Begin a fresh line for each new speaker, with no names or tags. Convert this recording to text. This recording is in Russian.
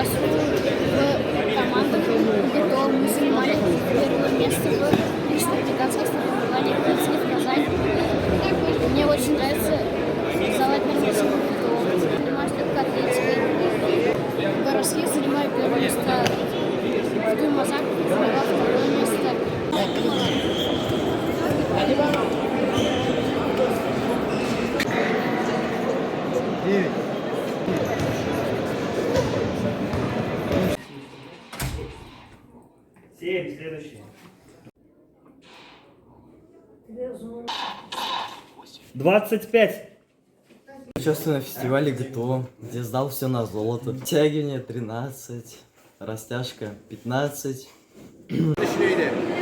участвую в командах ГТО. Мы занимали первое место в республиканских соревнованиях в Казани. Мне очень нравится сдавать первое место в ГТО. Занимаюсь легкой атлетикой. В городских занимаю первое место. В Туймазак заняла второе место.
Семь, следующий. 25.
Участвую на фестивале ГТО, где сдал все на золото. Тягивание 13, растяжка 15.
Düşüneyle